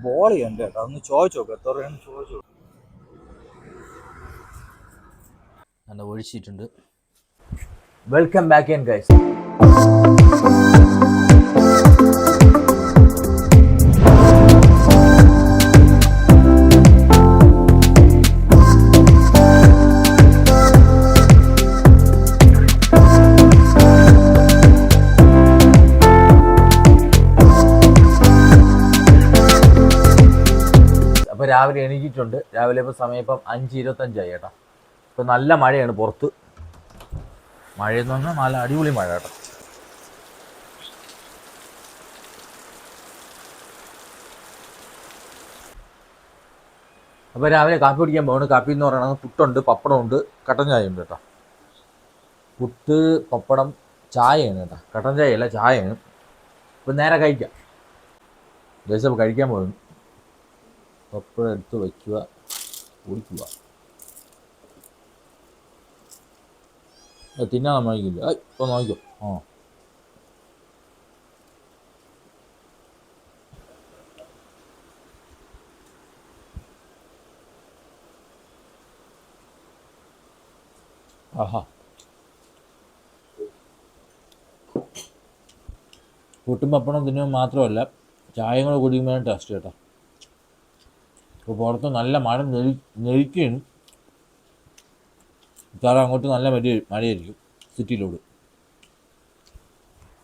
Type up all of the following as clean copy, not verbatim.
Ball ഉണ്ട് കേട്ടോ, ഒന്ന് ചോദിച്ചു നോക്കാം എത്ര രൂപയാണെന്ന് ചോദിച്ചു നോക്കാം. അങ്ങനെ ഒഴിച്ചിട്ടുണ്ട്. Welcome back in guys. അപ്പോൾ രാവിലെ എണീറ്റിട്ടുണ്ട്. രാവിലെ ഇപ്പോൾ സമയം ഇപ്പം 5:25 കേട്ടോ. ഇപ്പം നല്ല മഴയാണ് പുറത്ത്. മഴയെന്ന് പറഞ്ഞാൽ നല്ല അടിപൊളി മഴ കേട്ടോ. അപ്പോൾ രാവിലെ കാപ്പി കുടിക്കാൻ പോകുന്നു. കാപ്പി എന്ന് പറയുന്നത് പുട്ടുണ്ട്, പപ്പടമുണ്ട്, കട്ടൻ ചായ ഉണ്ട് കേട്ടോ. പുട്ട്, പപ്പടം, ചായയാണ് കേട്ടോ. കട്ടൻ ചായയല്ല, ചായയാണ്. ഇപ്പം നേരെ കഴിക്കാം. ദിവസം കഴിക്കാൻ പോകുന്നു. പപ്പടം എടുത്ത് വയ്ക്കുക, കുടിക്കുക. തിന്നാൻ സമ്മതിക്കില്ല. ഇപ്പോൾ നോക്കിക്കോ. ആഹാ, പുട്ടും പപ്പടം തിന്നുമ്പോൾ മാത്രമല്ല ചായയും കൂടെ കുടിക്കുമ്പോഴാണ് ടേസ്റ്റ് കേട്ടോ. ഇപ്പോൾ പുറത്ത് നല്ല മഴ നെരിക്കുകയാണ്. കാരണം അങ്ങോട്ട് നല്ല മഴയായിരിക്കും സിറ്റിയിലോട്.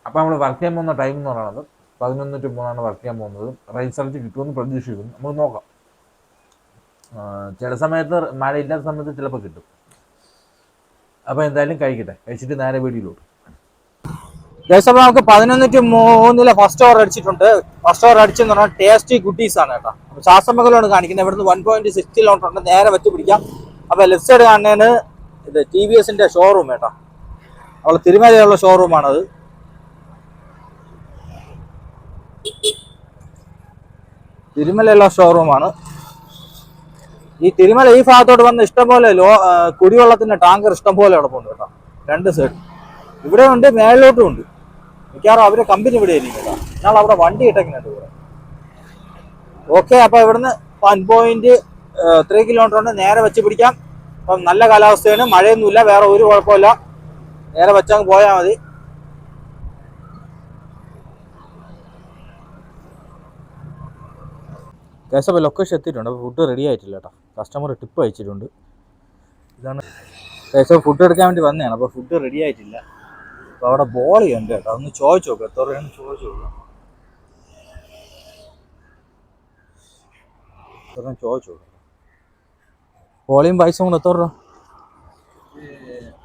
അപ്പോൾ നമ്മൾ വർക്ക് ചെയ്യാൻ പോകുന്ന ടൈം എന്ന് പറയുന്നത് 11 to 3 വർക്ക് ചെയ്യാൻ പോകുന്നത്. റിസൾട്ട് കിട്ടുമെന്ന് പ്രതീക്ഷിക്കുന്നു. നമുക്ക് നോക്കാം. ചില സമയത്ത് മഴയില്ലാത്ത സമയത്ത് ചിലപ്പോൾ കിട്ടും. അപ്പോൾ എന്തായാലും കഴിക്കട്ടെ. കഴിച്ചിട്ട് നേരെ വീഡിയോയിലോട്ട്. അപ്പോൾ നമുക്ക് 11 to 3 ഫസ്റ്റ് ഓവർ അടിച്ചിട്ടുണ്ട്. ഫസ്റ്റ് ഓവർ അടിച്ചെന്ന് പറഞ്ഞാൽ ടേസ്റ്റി ഗുഡീസ് ആണ് കേട്ടോ. അപ്പോൾ ശാസ്ത്രമംഗലമാണ് കാണിക്കുന്നത്. ഇവിടുന്ന് 1.6 കിലോമീറ്റർ ഉണ്ട്. നേരെ വെച്ച് പിടിക്കാം. അപ്പോൾ ലെഫ്റ്റ് സൈഡ് കാണുന്നതിന് ഇത് TVSന്റെ ഷോറൂം കേട്ടോ. അവളെ തിരുമലയുള്ള ഷോറൂമാണത്. തിരുമലയുള്ള ഷോറൂമാണ്. ഈ തിരുമല ഈ ഭാഗത്തോട്ട് വന്ന് ഇഷ്ടംപോലെ കുടിവെള്ളത്തിന്റെ ടാങ്കർ ഇഷ്ടംപോലെ കിടപ്പുണ്ട് കേട്ടോ. രണ്ട് സൈഡ് ഇവിടെ ഉണ്ട്, മേളിലോട്ടും ഉണ്ട്. മിക്കവാറും അവരെ കമ്പനി ഇവിടെ ആയിരിക്കും കേട്ടോ. എന്നാൽ അവിടെ വണ്ടി ഇട്ടേക്കുന്നുണ്ട് ഇവിടെ. ഓക്കെ, അപ്പോൾ ഇവിടുന്ന് 1.3 കിലോമീറ്റർ ഉണ്ട്. നേരെ വെച്ച് പിടിക്കാം. അപ്പം നല്ല കാലാവസ്ഥയാണ്, മഴയൊന്നുമില്ല, വേറെ ഒരു കുഴപ്പമില്ല. നേരെ വെച്ചങ്ങ് പോയാൽ മതി. കേസപ്പോൾ ലൊക്കേഷൻ എത്തിയിട്ടുണ്ട്. അപ്പോൾ ഫുഡ് റെഡി ആയിട്ടില്ല കേട്ടോ. കസ്റ്റമർ ടിപ്പ് അയച്ചിട്ടുണ്ട്. ഇതാണ് കേസപ്പോൾ ഫുഡ് എടുക്കാൻ വേണ്ടി വന്നതാണ്. അപ്പോൾ ഫുഡ് റെഡി ആയിട്ടില്ല. അപ്പോൾ അവിടെ ബോളി ഉണ്ട് കേട്ടോ. ഒന്ന് ചോദിച്ചു നോക്കാം എത്ര രൂപയാണെന്ന് ചോദിച്ചു നോക്കാം. ചോദിച്ചു നോക്കാം. ബോളിയും പൈസ കൊണ്ട് എത്ര രൂപ?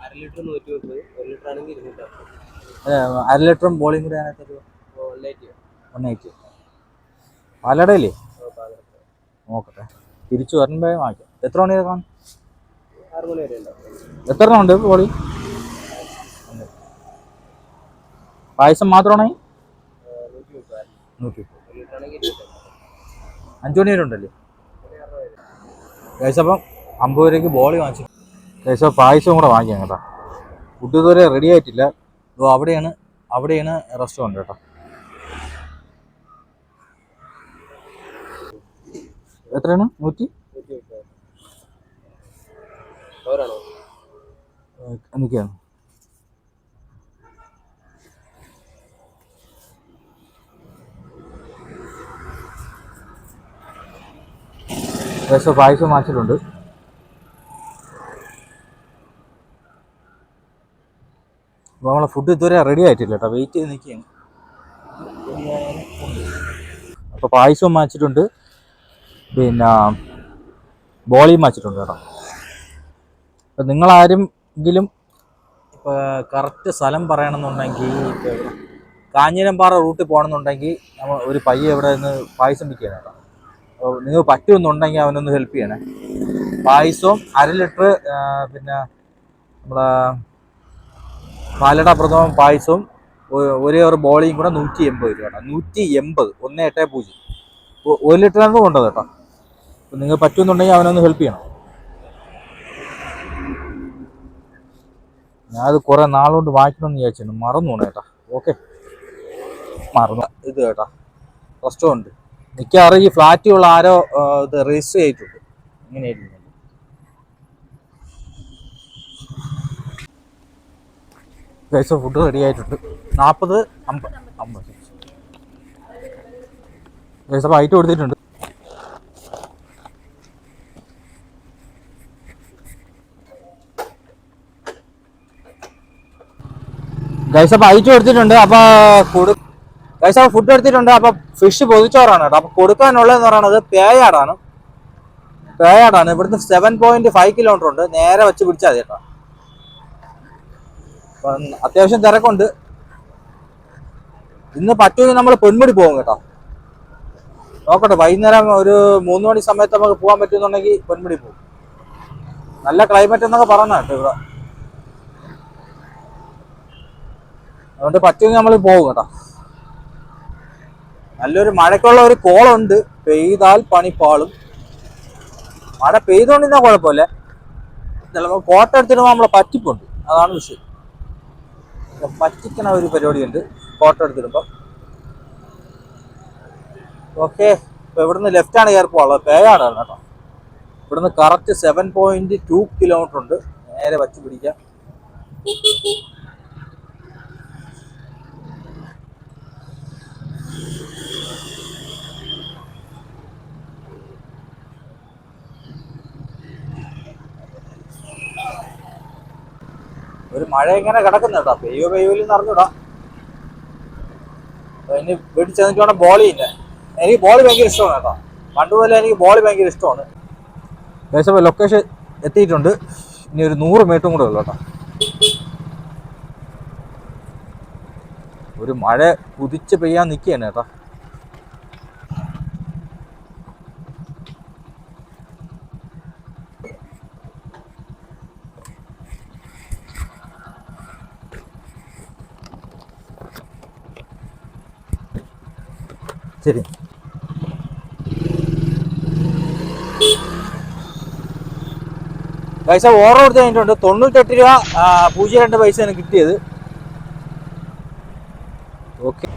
1/2 ലിറ്റർ 120, 1 ലിറ്റർ ആണെങ്കിൽ 200. 1/2 ലിറ്ററും ബോളിയും കൂടെ ആണ് എത്ര രൂപ? 180. പാലടയില്ലേ? നോക്കട്ടെ, തിരിച്ചു വരുമ്പോഴേ വാങ്ങിക്കാം. എത്ര മണി വരെ കാണും? 6 മണി വരെ ഉണ്ടാവും. എത്ര എണ്ണം ഉണ്ട് ബോളി? പായസം മാത്രമാണോ? 130. 5 മണി വരെ ഉണ്ടല്ലേ? കേസപ്പം 50 രൂപയ്ക്ക് ബോളി വാങ്ങിച്ചു. കേസ പായസം കൂടെ വാങ്ങിക്കാം കേട്ടോ. ഫുഡ് ഇതുവരെ റെഡി ആയിട്ടില്ല. അവിടെയാണ് റെസ്റ്റോറൻറ്റ് കേട്ടോ. എത്രയാണ്? 100. എന്തൊക്കെയാണ്? പായസം വാങ്ങിച്ചിട്ടുണ്ട്. അപ്പോൾ നമ്മളെ ഫുഡ് ഇതുവരെ റെഡി ആയിട്ടില്ല കേട്ടോ. വെയിറ്റ് ചെയ്ത് നിൽക്കുകയാണ്. അപ്പോൾ പായസവും വാങ്ങിച്ചിട്ടുണ്ട്, പിന്നെ ബോളിയും വാങ്ങിച്ചിട്ടുണ്ട് കേട്ടോ. അപ്പം നിങ്ങളാരെങ്കിലും ഇപ്പോൾ കറക്റ്റ് സ്ഥലം പറയണമെന്നുണ്ടെങ്കിൽ, ഇപ്പോൾ കാഞ്ഞിരംപാറ റൂട്ടിൽ പോകണമെന്നുണ്ടെങ്കിൽ നമ്മൾ ഒരു പയ്യെ ഇവിടെ നിന്ന് പായസം വിൽക്കുകയാണ് കേട്ടോ. അപ്പോൾ നിങ്ങൾ പറ്റുമെന്നുണ്ടെങ്കിൽ അവനൊന്ന് ഹെൽപ്പ് ചെയ്യണേ. പായസവും 1/2 ലിറ്റർ പിന്നെ നമ്മളെ പാലട പ്രഥമം പായസവും ഒരു ബോളിയും കൂടെ 180 രൂപ കേട്ടോ. 180, 180. 1 ലിറ്ററാണ് കൊണ്ടത് കേട്ടോ. അപ്പം നിങ്ങൾ പറ്റുമെന്നുണ്ടെങ്കിൽ അവനൊന്ന് ഹെൽപ്പ് ചെയ്യണം. ഞാനത് കുറേ നാളുകൊണ്ട് വാങ്ങിക്കണമെന്ന് വിചാരിച്ചിരുന്നു, മറന്നു പോണേ കേട്ടോ. ഓക്കെ, മറന്നു. ഇത് കേട്ടോ റെസ്റ്റോറൻറ്റ് മിക്കവാറും ഈ ഫ്ലാറ്റിലുള്ള ആരോ ഇത് രജിസ്റ്റർ ചെയ്തിട്ടുണ്ട് ഇങ്ങനെയായിരുന്നു. ഗൈസ് ഫുഡ് റെഡി ആയിട്ടുണ്ട്. 40 50 50 ഗൈസ് അപ്പോൾ ഐറ്റം എടുത്തിട്ടുണ്ട്. ഗൈസ് അപ്പോൾ ഐറ്റം എടുത്തിട്ടുണ്ട്. അപ്പോൾ ഗൈസ് അപ്പോൾ ഫുഡ് എടുത്തിട്ടുണ്ട്. അപ്പോൾ ഫിഷ് പൊതിച്ചോറാണ് കേട്ടോ. അപ്പോൾ കൊടുക്കാനുള്ളതെന്ന് പറയുന്നത് പേയാടാണ്. ഇവിടുന്ന് 7.5 കിലോമീറ്റർ ഉണ്ട്. നേരെ വെച്ച് പിടിച്ചാൽ മതി കേട്ടോ. അപ്പം അത്യാവശ്യം തിരക്കുണ്ട്. ഇന്ന് പറ്റുമെങ്കിൽ നമ്മൾ പൊന്മുടി പോകും കേട്ടോ. നോക്കട്ടെ, വൈകുന്നേരം ഒരു 3 മണി സമയത്ത് നമുക്ക് പോകാൻ പറ്റുമെന്നുണ്ടെങ്കിൽ പൊന്മുടി പോകും. നല്ല ക്ലൈമറ്റ് എന്നൊക്കെ പറഞ്ഞ കേട്ടോ ഇവിടെ. അതുകൊണ്ട് പറ്റുമെങ്കിൽ നമ്മൾ പോകും കേട്ടോ. നല്ലൊരു മഴയ്ക്കുള്ള ഒരു കോളുണ്ട്. പെയ്താൽ പണിപ്പാളും. മഴ പെയ്തുകൊണ്ടിരുന്നാൽ കുഴപ്പമില്ല. ചിലപ്പോൾ കോട്ട എടുത്തിടുമ്പോൾ നമ്മളെ പറ്റിപ്പുണ്ട്. അതാണ് വിഷയം. പറ്റിക്കണ ഒരു പരിപാടിയുണ്ട് കോട്ട എടുത്തിടുമ്പോൾ. ഓക്കെ, ഇപ്പൊ ഇവിടുന്ന് ലെഫ്റ്റാണ് കയറി പോകാനുള്ളത്. പേയാണ് കേട്ടോ. ഇവിടുന്ന് കറക്റ്റ് 7.2 കിലോമീറ്റർ ഉണ്ട്. നേരെ വച്ച് പിടിക്കാം. ഒരു മഴ ഇങ്ങനെ കിടക്കുന്ന കേട്ടോ. പെയ്യോന്ന് അറിഞ്ഞൂടാ. ഇനി വീട്ടിൽ ചെന്നിട്ട് വേണം ബോളി ഇല്ല. എനിക്ക് ബോളി ഭയങ്കര ഇഷ്ടമാണ് കേട്ടോ. പണ്ട് പോലെ എനിക്ക് ബോളി ഭയങ്കര ഇഷ്ടമാണ്. ഏകദേശം ലൊക്കേഷൻ എത്തിയിട്ടുണ്ട്. ഇനി ഒരു 100 മീറ്ററും കൂടെ ഉള്ളു കേട്ടോ. ഒരു മഴ കുതിച്ച് പെയ്യാൻ നിൽക്കുകയാണ് കേട്ടോ. ശരി, പൈസ ഓർഡർ കൊടുത്ത് കഴിഞ്ഞിട്ടുണ്ട്. 98 രൂപ 02 പൈസയാണ് കിട്ടിയത്. ഓക്കെ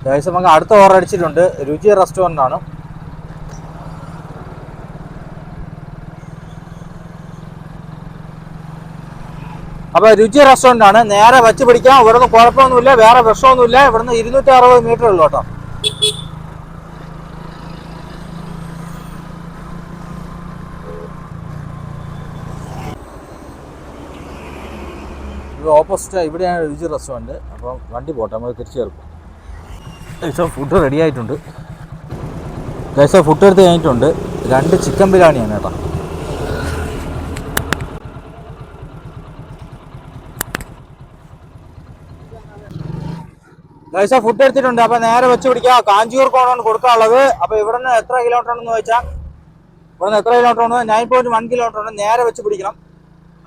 പൈസ നമുക്ക് അടുത്ത ഓർഡർ അടിച്ചിട്ടുണ്ട്. രുചി റെസ്റ്റോറൻ്റ് ആണ്. അപ്പോൾ രുചി റെസ്റ്റോറൻ്റ് ആണ്. നേരെ വച്ച് പിടിക്കാം. ഇവിടുന്ന് കുഴപ്പമൊന്നുമില്ല, വേറെ വിഷമൊന്നുമില്ല. ഇവിടുന്ന് 260 മീറ്റർ ഉള്ളൂ കേട്ടോ. ഇത് ഓപ്പോസിറ്റ് ഇവിടെയാണ് രുചി റെസ്റ്റോറൻറ്റ്. അപ്പം വണ്ടി പോട്ടെ, നമുക്ക് തിരിച്ചു ചേർക്കും. ഫുഡ് റെഡി ആയിട്ടുണ്ട്. ഫുഡ് എടുത്ത് കഴിഞ്ഞിട്ടുണ്ട്. 2 ചിക്കൻ ബിരിയാണിയാണ് കേട്ടോ. ഫുഡ് എടുത്തിട്ടുണ്ട്. അപ്പൊ നേരെ വെച്ച് പിടിക്കാം. കാഞ്ചൂർ കോണാണ് കൊടുക്കാനുള്ളത്. അപ്പൊ ഇവിടുന്ന് എത്ര കിലോമീറ്റർ ഉണ്ടെന്ന് ചോദിച്ചാൽ ഇവിടുന്ന് എത്ര കിലോമീറ്റർ ഉണ്ട്? 9.1 കിലോമീറ്റർ ഉണ്ട്. നേരെ വെച്ച് പിടിക്കണം.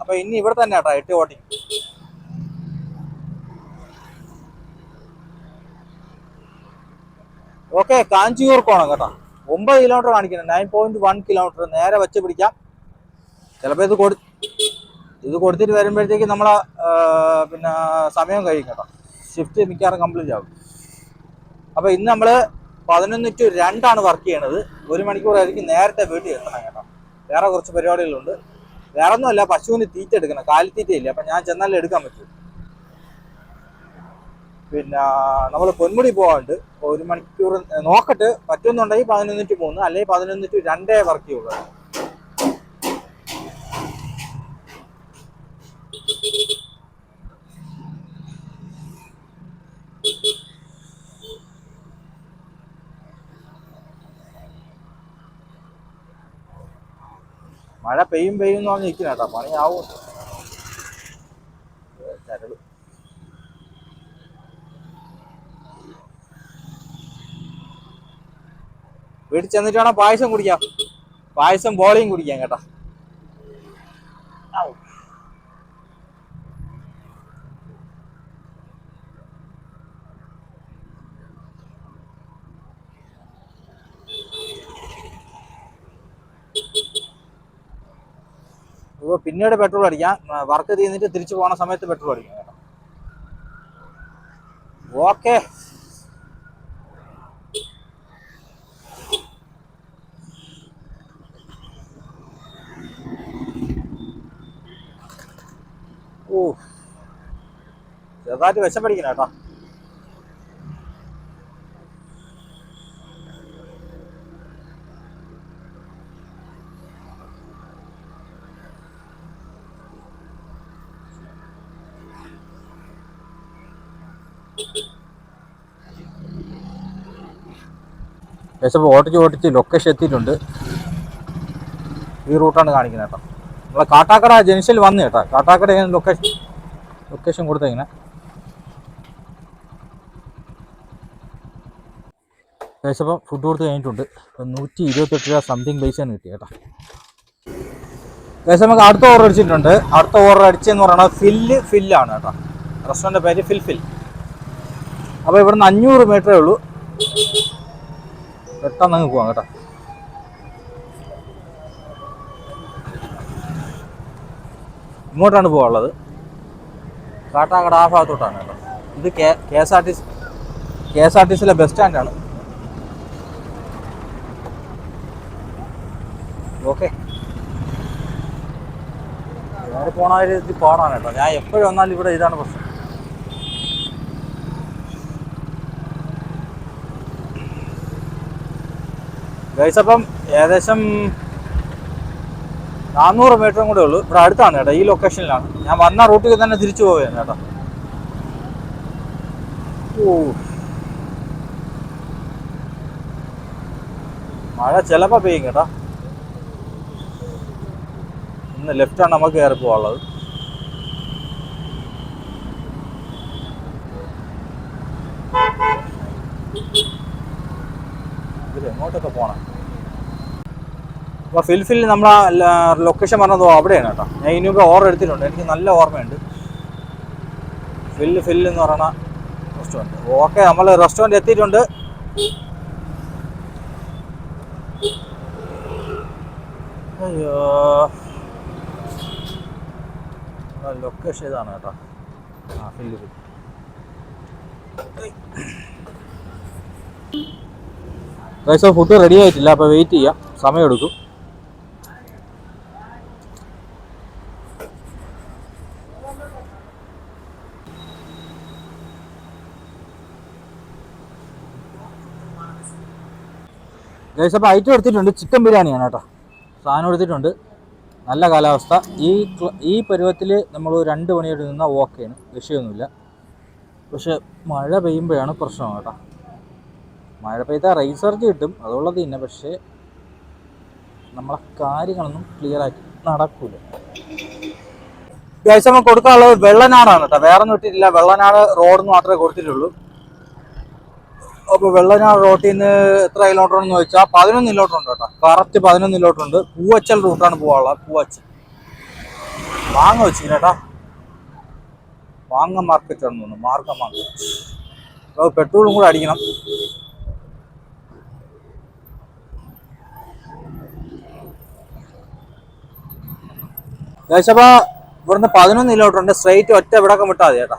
അപ്പൊ ഇനി ഇവിടെ തന്നെ കേട്ടോ 8 വോട്ടിങ്. ഓക്കെ, കാഞ്ചൂർ കോണം കേട്ടോ. 9 കിലോമീറ്റർ കാണിക്കുന്നത്. 9.1 കിലോമീറ്റർ. നേരെ വെച്ച് പിടിക്കാം. ചിലപ്പോൾ ഇത് കൊടുത്തിട്ട് വരുമ്പോഴത്തേക്ക് നമ്മളെ പിന്നെ സമയം കഴിയും കേട്ടോ. ഷിഫ്റ്റ് മിക്കവാറും കംപ്ലീറ്റ് ആകും. അപ്പോൾ ഇന്ന് നമ്മൾ 11 to 2 വർക്ക് ചെയ്യണത്. 1 മണിക്കൂറായിരിക്കും നേരത്തെ വീട്ടിൽ എത്തണം കേട്ടോ. വേറെ കുറച്ച് പരിപാടികളുണ്ട്. വേറെ ഒന്നുമല്ല, പശുവിന് തീറ്റ എടുക്കണം. കാലിത്തീറ്റയില്ല. അപ്പം ഞാൻ ചെന്നാലേ എടുക്കാൻ പറ്റൂ. പിന്നെ നമ്മൾ പൊന്മുടി പോകാണ്ട് 1 മണിക്കൂർ നോക്കട്ട്. പറ്റുന്നുണ്ടെങ്കിൽ 11 to 3, അല്ലെങ്കിൽ 11 to 2 വർക്ക് ചെയ്യുള്ളൂ. മഴ പെയ്യും എന്ന് പറഞ്ഞ് നിൽക്കുന്ന കേട്ടോ. പണിയാവും. ചരട് വീട്ടിൽ ചെന്നിട്ട് വേണം പായസം കുടിക്കാം. പായസം ബോളിയും കുടിക്കാം കേട്ടോ. പിന്നീട് പെട്രോൾ അടിക്കാം. വർക്ക് ചെയ്തിട്ട് തിരിച്ചു പോകുന്ന സമയത്ത് പെട്രോൾ അടിക്കാം കേട്ടോ. ഓക്കെ. ഓ, ചെറുതായിട്ട് വിശപ്പടിക്കണം കേട്ടോ. ഏകദേശം ഓട്ടിച്ച് ലൊക്കേഷൻ എത്തിയിട്ടുണ്ട്. ഈ റൂട്ടാണ് കാണിക്കുന്നത് കേട്ടോ. നമ്മളെ കാട്ടാക്കട ജംഗ്ഷനിൽ വന്നു കേട്ടോ. കാട്ടാക്കട ലൊക്കേഷൻ കൊടുത്തിങ്ങനെ. ഏകദേശം ഇപ്പം ഫുഡ് കൊടുത്ത് കഴിഞ്ഞിട്ടുണ്ട്. ഇപ്പം 128 രൂപ സംതിങ് പൈസയാണ് കിട്ടി കേട്ടോ. ഏകദേശം നമുക്ക് അടുത്ത ഓർഡർ അടിച്ചിട്ടുണ്ട്. അടുത്ത ഓർഡർ അടിച്ചതെന്ന് പറയുന്നത് ഫില്ലാണ് കേട്ടോ. റെസ്റ്റോറൻറ്റിൻ്റെ പേര് ഫിൽ. അപ്പോൾ ഇവിടുന്ന് 500 മീറ്ററേ ഉള്ളൂ. പെട്ടെന്ന് അങ്ങ് പോവാം കേട്ടോ. ഇങ്ങോട്ടാണ് പോകാനുള്ളത്. കാട്ടാക്കട ആ ഭാഗത്തോട്ടാണ് കേട്ടോ. ഇത് കെ എസ് ആർ ടി സിയിലെ ബസ് സ്റ്റാൻഡാണ്. ഓക്കെ, നേരെ പോണ ഇത് പാടാണ് കേട്ടോ. ഞാൻ എപ്പോഴും വന്നാലും ഇവിടെ ഇതാണ് പ്രശ്നം. ഗൈസ്, അപ്പം ഏകദേശം 400 മീറ്ററും കൂടെ ഉള്ളൂ. ഇവിടെ അടുത്താണ് കേട്ടോ. ഈ ലൊക്കേഷനിലാണ്. ഞാൻ വന്ന റൂട്ടിൽ തന്നെ തിരിച്ചു പോവുകയാണ് കേട്ടോ. ഓ, മഴ ചിലപ്പോൾ പെയ്യും കേട്ടോ. ഇന്ന് ലെഫ്റ്റാണ് നമുക്ക് കയറി പോകാനുള്ളത്. ഇതിൽ എങ്ങോട്ടൊക്കെ പോകണം. അപ്പോൾ ഫിൽ നമ്മളെ ലൊക്കേഷൻ പറഞ്ഞതോ അവിടെയാണ് കേട്ടോ. ഞാൻ ഇനി മുമ്പ് ഓർഡർ എടുത്തിട്ടുണ്ട്. എനിക്ക് നല്ല ഓർമ്മയുണ്ട്. ഫിൽ എന്ന് പറയുന്ന റെസ്റ്റോറൻറ്റ്. ഓക്കെ, നമ്മൾ റെസ്റ്റോറൻറ്റ് എത്തിയിട്ടുണ്ട്. അയ്യോ, ലൊക്കേഷൻ ഇതാണ് കേട്ടോ. ആ, ഫിൽ ഗൈസ്, ഫുഡ് റെഡി ആയിട്ടില്ല. അപ്പോൾ വെയിറ്റ് ചെയ്യാം, സമയമെടുക്കും. ഗൈസ്, അപ്പോൾ ഐറ്റം എടുത്തിട്ടുണ്ട്. ചിക്കൻ ബിരിയാണിയാണ് കേട്ടോ. സാധനം എടുത്തിട്ടുണ്ട്. നല്ല കാലാവസ്ഥ. ഈ പരുവത്തിൽ നമ്മൾ 2 മണിയോട് നിന്നാൽ ഓക്കെയാണ്, വിഷയമൊന്നുമില്ല. പക്ഷെ മഴ പെയ്യുമ്പോഴാണ് പ്രശ്നം കേട്ടോ. മഴ പെയ്താൽ റൈസർജ് കിട്ടും, അതുള്ളത് തന്നെ. പക്ഷേ നമ്മളെ കാര്യങ്ങളൊന്നും ക്ലിയറാക്കി നടക്കൂല. ഗൈസ്, നമുക്ക് കൊടുക്കാനുള്ളത് വെള്ളനാടാണ് കേട്ടോ. വേറെ ഒന്നും ഇട്ടിട്ടില്ല. വെള്ളനാട് റോഡെന്ന് മാത്രമേ കൊടുത്തിട്ടുള്ളൂ. അപ്പോൾ വെള്ളനാട് റോട്ടിൽ നിന്ന് എത്ര കിലോമീറ്റർ ഉണ്ടെന്ന് ചോദിച്ചാൽ 11 കിലോമീറ്റർ ഉണ്ട് കേട്ടോ. കറക്റ്റ് 11 കിലോമീറ്റർ ഉണ്ട്. പൂവച്ചൽ റൂട്ടാണ് പോകാനുള്ളത്. പൂവച്ചൽ വാങ്ങ വെച്ചില്ല കേട്ടോ. വാങ്ങ മാർക്കറ്റ് ആണെന്ന് തോന്നുന്നു. മാർക്കറ്റ്. അപ്പോൾ പെട്രോളും കൂടെ അടിക്കണം. ഏകദേശം അപ്പോൾ ഇവിടുന്ന് 11 കിലോമീറ്റർ ഉണ്ട്. സ്ട്രൈറ്റ് ഒറ്റ ഇവിടൊക്കെ വിട്ടാൽ മതി കേട്ടോ.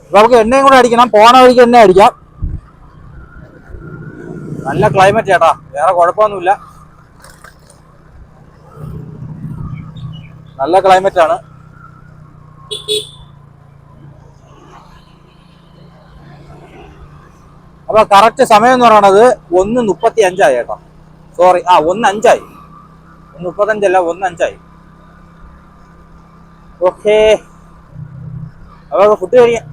അപ്പോൾ നമുക്ക് എണ്ണയും കൂടെ അടിക്കണം. പോണ വഴിക്ക് എണ്ണ അടിക്കാം. നല്ല ക്ലൈമറ്റ് ചേട്ടാ, വേറെ കുഴപ്പമൊന്നുമില്ല. നല്ല ക്ലൈമറ്റാണ്. അപ്പോൾ കറക്റ്റ് സമയം എന്ന് പറയുന്നത് 1:35 കേട്ടോ. സോറി, 1:05. 1:35 1:05. ഓക്കെ, അപ്പോൾ ഫുഡ് കഴിക്കാം.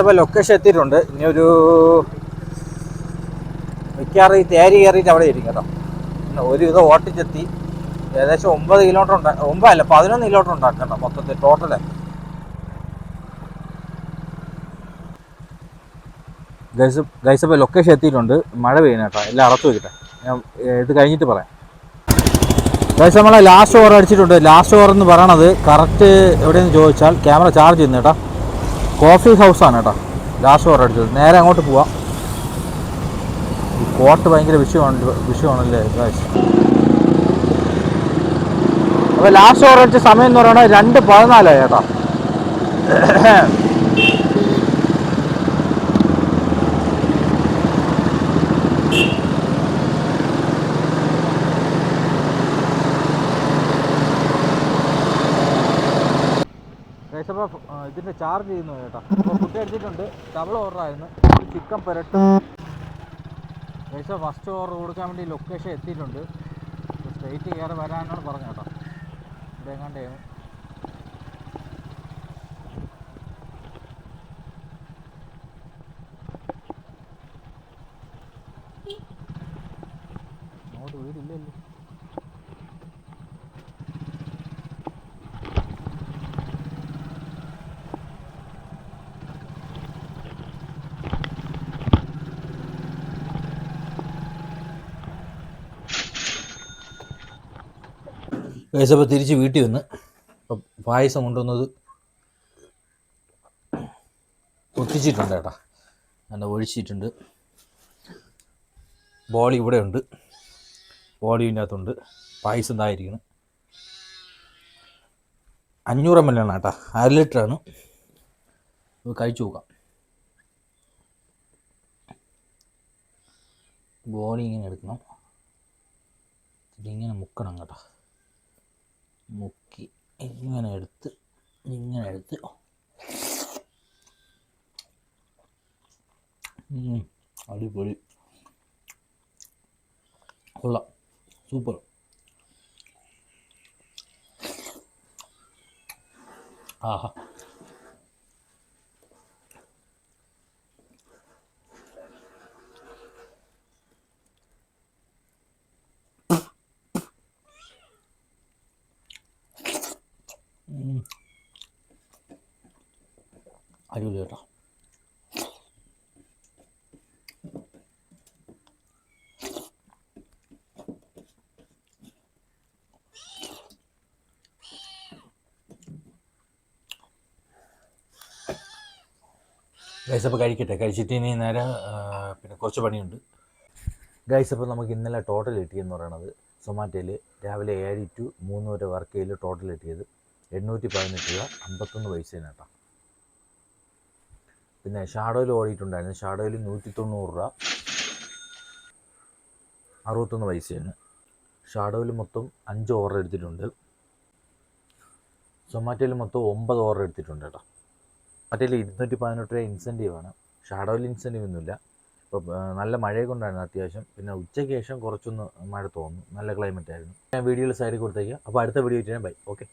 അപ്പോൾ ലൊക്കേഷൻ എത്തിയിട്ടുണ്ട്. ഇനി ഒരു മിക്കവാറും ഈ തേരി കയറിയിട്ട് അവിടെ ഇരിക്കും കേട്ടോ. ഒരുവിധം ഓട്ടിച്ചെത്തി. ഏകദേശം 9 കിലോമീറ്റർ 11 കിലോമീറ്റർ ഉണ്ടാക്കണ്ട മൊത്തത്തിൽ ടോട്ടല്. ഗൈസ്, അപ്പോൾ ലൊക്കേഷൻ എത്തിയിട്ടുണ്ട്. മഴ പെയ്യുന്ന കേട്ടോ. എല്ലാം അടച്ചു വെക്കട്ടെ. ഞാൻ ഇത് കഴിഞ്ഞിട്ട് പറയാം. ഗൈസ്, നമ്മളെ ലാസ്റ്റ് ഓവർ അടിച്ചിട്ടുണ്ട്. ലാസ്റ്റ് ഓവർ എന്ന് പറയണത് കറക്റ്റ് എവിടെയെന്ന് ചോദിച്ചാൽ ക്യാമറ ചാർജ് ചെയ്യുന്നു കേട്ടോ. കോഫി ഹൗസാണ് കേട്ടോ ലാസ്റ്റ് ഓർഡർ അടിച്ചത്. നേരെ അങ്ങോട്ട് പോവാം. ഈ കോട്ട് ഭയങ്കര വിഷയമാണല്ലേ ഗായ്സ്. അപ്പോൾ ലാസ്റ്റ് ഓർഡർ അടിച്ച സമയം എന്ന് പറയുന്നത് 2:14 കേട്ടോ. അപ്പോൾ ഇതിൻ്റെ ചാർജ് ചെയ്യുന്നു കേട്ടോ. അപ്പോൾ ഫുഡ് എടുത്തിട്ടുണ്ട്. ഡബിൾ ഓർഡർ ആയിരുന്നു. ചിക്കൻ പെരട്ട് പൈസ ഫസ്റ്റ് ഓർഡർ കൊടുക്കാൻ വേണ്ടി ലൊക്കേഷൻ എത്തിയിട്ടുണ്ട്. സ്ട്രേറ്റ് കയറി വരാനാണ് പറഞ്ഞു കേട്ടോ. ഇവിടെ എങ്ങാണ്ടായിരുന്നു. അങ്ങോട്ട് വീടില്ലല്ലോ. അപ്പോൾ തിരിച്ച് വീട്ടിൽ വന്ന് ഇപ്പം പായസം കൊണ്ടുവന്നത് ഒത്തിച്ചിട്ടുണ്ട് കേട്ടോ. നല്ല ഒഴിച്ചിട്ടുണ്ട്. ബോളി ഇവിടെ ഉണ്ട്. ബോളിൻ്റെ അകത്തുണ്ട്. പായസം ഇതായിരിക്കണം. 500 ml ആണ് കേട്ടോ. 1/2 ലിറ്ററാണ്. ഇത് കഴിച്ചു നോക്കാം. ബോളി ഇങ്ങനെ എടുക്കണം. ഇതിങ്ങനെ മുക്കണം കേട്ടോ. മുക്കി ഇങ്ങനെ എടുത്ത് അടിപൊളി. കൊള്ളാം. സൂപ്പർ. ആഹാ. അടിപൊളി കേട്ടോ. ഗൈസ് അപ്പോൾ കഴിക്കട്ടെ. കഴിച്ചിട്ട് ഇനി നേരെ പിന്നെ കുറച്ച് പണിയുണ്ട്. ഗൈസ് അപ്പോൾ നമുക്ക് ഇന്നലെ ടോട്ടൽ കിട്ടിയെന്ന് പറയണത് സൊമാറ്റോയിൽ രാവിലെ 7 to 3 വരെ വർക്ക് ചെയ്യൽ ടോട്ടൽ കിട്ടിയത് 818 രൂപ 51 പൈസയാണ് കേട്ടോ. പിന്നെ ഷാഡോയിൽ ഓടിയിട്ടുണ്ടായിരുന്നു. ഷാഡോയിൽ 190 രൂപ 61 പൈസയാണ്. ഷാഡോയിൽ മൊത്തം 5 ഓർഡർ എടുത്തിട്ടുണ്ട്. സൊമാറ്റോയിൽ മൊത്തം 9 ഓർഡർ എടുത്തിട്ടുണ്ട് കേട്ടോ. മറ്റേ 218 രൂപ ഇൻസെൻറ്റീവാണ്. ഷാഡോയിൽ ഇൻസെൻറ്റീവ് ഒന്നുമില്ല. ഇപ്പോൾ നല്ല മഴയെ കൊണ്ടായിരുന്നു അത്യാവശ്യം. പിന്നെ ഉച്ചയ്ക്ക് ശേഷം കുറച്ചൊന്ന് മഴ തോന്നുന്നു. നല്ല ക്ലൈമറ്റ് ആയിരുന്നു. ഞാൻ വീഡിയോയിൽ സൈഡിൽ കൊടുത്തേക്കാം. അപ്പോൾ അടുത്ത വീഡിയോ ബൈ. ഓക്കെ.